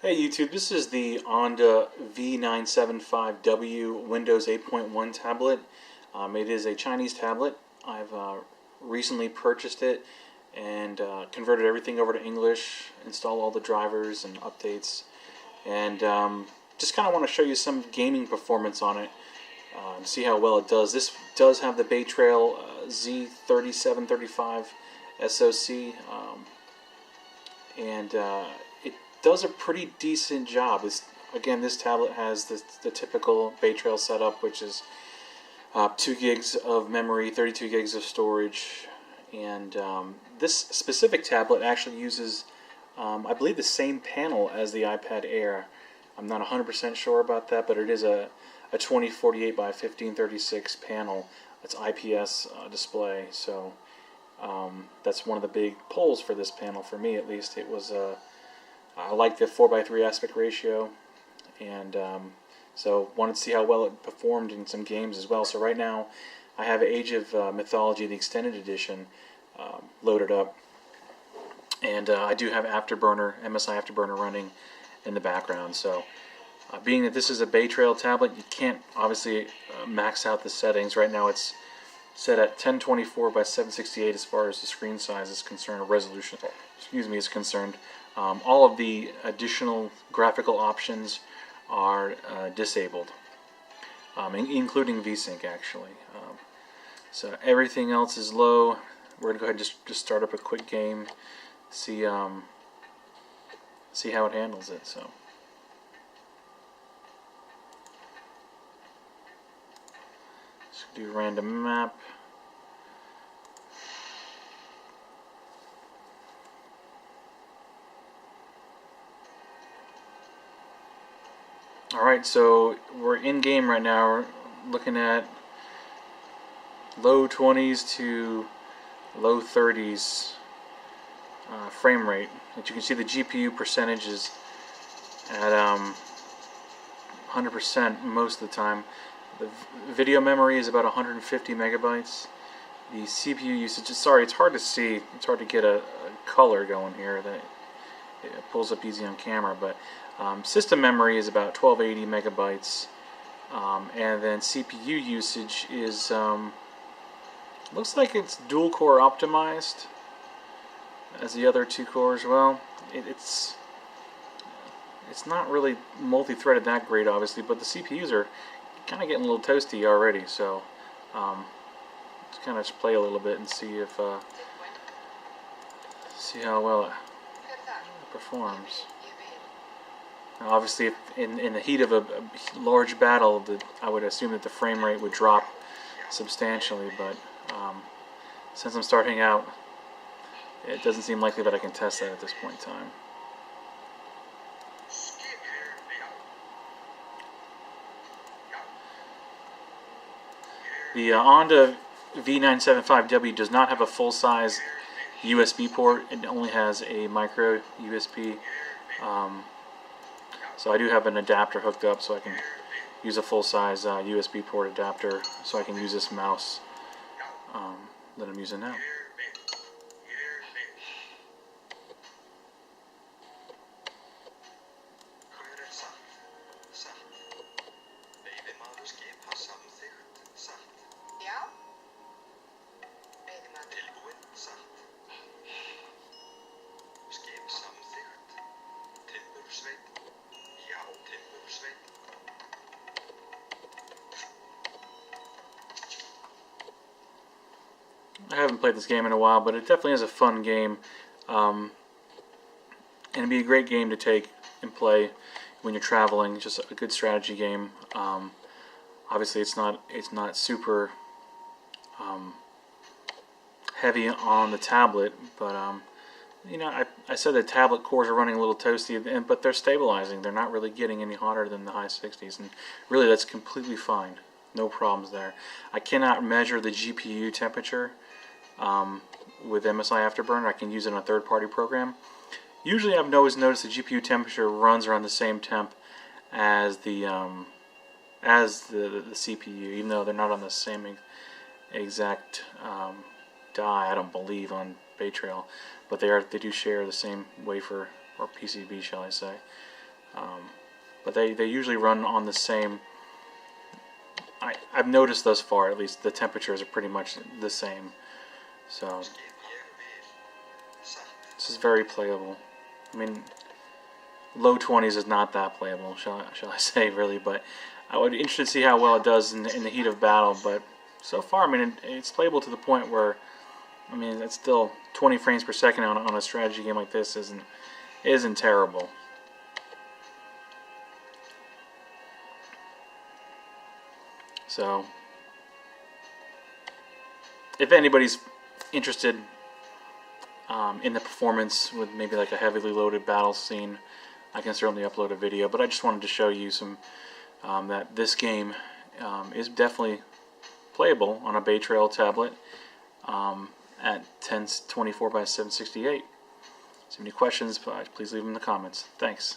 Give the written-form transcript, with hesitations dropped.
Hey YouTube, this is the ONDA V975W Windows 8.1 tablet. It is a Chinese tablet. I've recently purchased it and converted everything over to English, installed all the drivers and updates, and just kind of want to show you some gaming performance on it and see how well it does. This does have the Bay Trail Z3735 SoC, and it does a pretty decent job. Again, this tablet has the typical Bay Trail setup, which is 2 gigs of memory, 32 gigs of storage, and this specific tablet actually uses, I believe, the same panel as the iPad Air. I'm not 100% sure about that, but it is a 2048 by 1536 panel. It's IPS display, so that's one of the big pulls for this panel, for me at least. It was I like the 4:3 aspect ratio, and so wanted to see how well it performed in some games as well. So right now I have Age of Mythology, the extended edition, loaded up, and I do have Afterburner, MSI Afterburner running in the background. So being that this is a Bay Trail tablet, you can't obviously max out the settings. Right now it's set at 1024 by 768 as far as the screen size is concerned, or resolution, is concerned. All of the additional graphical options are disabled, including VSync actually. So everything else is low. We're gonna go ahead and just start up a quick game, see see how it handles it. So. Let's do random map. Alright, so we're in game right now. We're looking at low 20s to low 30s frame rate. As you can see, the GPU percentage is at 100% most of the time. The video memory is about 150 megabytes. The CPU usage, sorry, it's hard to see. It's hard to get a color going here. That it pulls up easy on camera, but system memory is about 1280 megabytes, and then CPU usage is looks like it's dual core optimized as the other two cores. Well, it's not really multi-threaded that great, obviously, but the CPUs are kind of getting a little toasty already. So let's kind of just play a little bit and see if see how well it performs. Now, obviously, if in the heat of a large battle, I would assume that the frame rate would drop substantially, but since I'm starting out, it doesn't seem likely that I can test that at this point in time. The ONDA V975W does not have a full-size USB port. It only has a micro USB. So I do have an adapter hooked up, so I can use a full-size USB port adapter, so I can use this mouse that I'm using now. I haven't played this game in a while, but it definitely is a fun game, and it'd be a great game to take and play when you're traveling. It's just a good strategy game. Obviously, it's not super heavy on the tablet, but you know, I said the tablet cores are running a little toasty, but they're stabilizing. They're not really getting any hotter than the high 60s, and really that's completely fine. No problems there. I cannot measure the GPU temperature with MSI Afterburner. I can use it in a third-party program. Usually I've always noticed the GPU temperature runs around the same temp as the CPU, even though they're not on the same exact die, I don't believe, on Bay Trail, but they do share the same wafer or PCB, shall I say. But they usually run on the same. I've noticed thus far, at least, the temperatures are pretty much the same. So this is very playable. I mean, low 20s is not that playable, shall I say, really. But I would be interested to see how well it does in the heat of battle. But so far, I mean, it's playable to the point where, I mean, it's still 20 frames per second on a strategy game like this isn't terrible. So, if anybody's interested in the performance with maybe like a heavily loaded battle scene, I can certainly upload a video. But I just wanted to show you some that this game is definitely playable on a Bay Trail tablet at 1024 by 768. If you have any questions, please leave them in the comments. Thanks.